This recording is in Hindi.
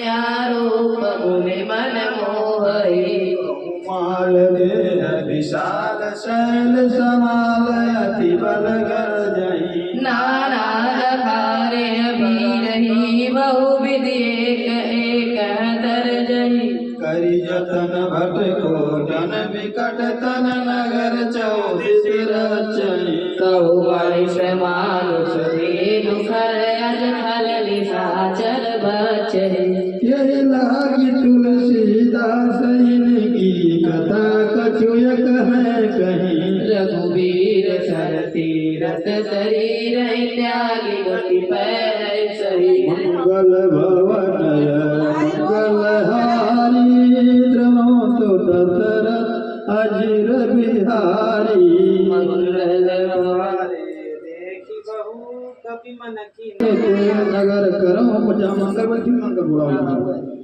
रूप मुनि मन मोहई माल देह विशाल शैल समाल अति बल गर्जई नाना लखारे अभी बहुविध एक दर्जई करी जतन भट को जन विकट तन नगर चौदिस रचई कहु मनुष मानुष दुखर अज फल निशाचर बचहि यही लागी तुलसीदास इनकी कथा कछुयक है कहीं रघुवीर सर तीरथ शरीर त्यागी गति पैर सही मंगल भवनय मंगल हारी द्रमोतु दशरथ अजिर बिहारी मंगल हमारे देखी बहु कपि मन की नगर करो मुझा मंगल मंगल बुलाओ